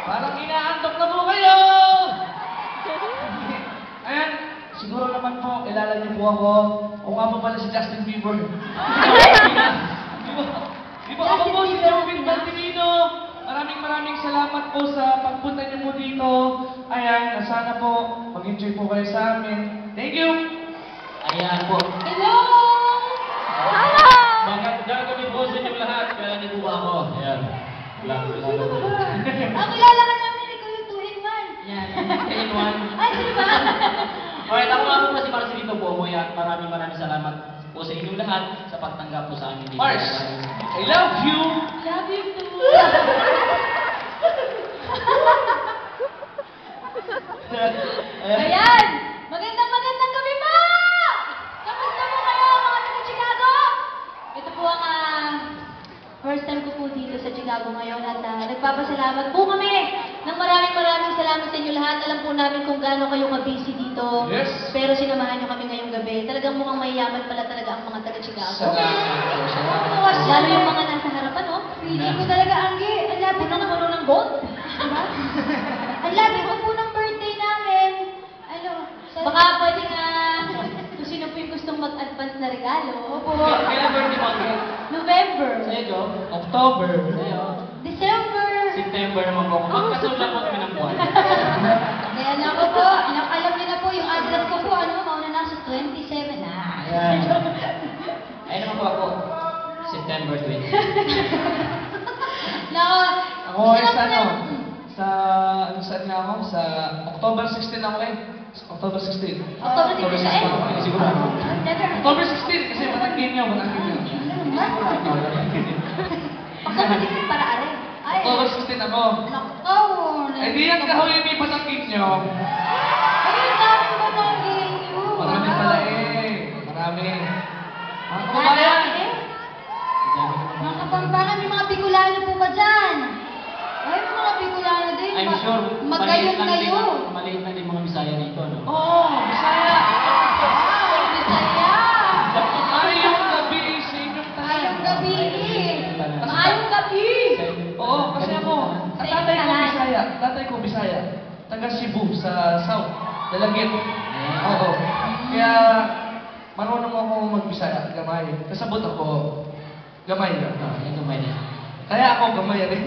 Parang inaantok na po kayo! Ayan, siguro naman po, kilala niyo po ako. Ako nga po pala si Justin Bieber. Di ba ako po si Jovin Valtimino? Maraming salamat po sa pagpunta niyo po dito. Ayan, sana po mag-enjoy po kayo sa amin. Thank you! Ayan po. Hello! Magandang gabi po sa inyong lahat. Kaya niyo po ba ako? Ayan. Sino ka ba? Ang kilala ka namin, ikaw yung 2-in-1. Yan. Ayan, one. Ay, sino ba? Alright, ako nga po si Marcelito Bomo. At maraming salamat po sa inyong lahat sa pagtanggap po sa amin dito. Mars, I love you! Love you too. Ayan! Magandang gabi po! Kamusta po kayo mga taga Chicago? Ito po ang first time ko po dito sa Chicago ngayon at nagpapasalamat po kami ng maraming salamat sa inyo lahat. Alam po namin kung gaano kayo ka-busy dito. Yes. Pero sinamahan nyo kami ngayong gabi. Talagang mukhang mayayaman pala talaga ang mga taga Chicago. Lalo yung mga nasa harapan, oh. Feeling ko talaga, Anggi, ang lapit na puno ng gold. Diba? Ang lapit na po ng birthday namin. Ano, baka pwede nga, kung sino po yung gustong mag-advance na regalo. Opo. Kailan birthday mo? November. Sa'yo, Jo? October. Sa'yo? December. September naman po. Magkasunod lang po kami ng buwan. Kaya alam ko po, alam niyo na po yung address ko po, ano, mauna na sa 27. Ayan. Ayun naman po ako. September 20. Nako, Ako ay sa ano? Saan nga ako? Sa October 16 ako eh. October 16. October 16 eh? Sigurado. Never. October 16 kasi matangin niya. October 16 para are. Ay. October 16 ako. Nako. Eh di yan kahoy may patangin niyo. Ay, ang dami ba ng inyo? Marami pala eh. Marami. Mga Marami kabayan. eh. Mga Kapampangan, may mga Bicolano po ba dyan? Ay, may mga Bicolano din. I'm sure. Magayong kayo. Maliit lang din mga Bisaya rito, no? Oo, Bisaya. Wow, Bisaya. Maayong gabi sa inyong tayo. Maayong gabi. Maayong gabi. Oo, kasi ako, ang tatay ko Bisaya. Tatay ko Bisaya. Taga Cebu sa South. Dalagit. Oo. Kaya, marunong ako mag-Bisaya. Gamay. Kasabot ako. Gamay lang. Ito may din. Kaya ako gamay rin.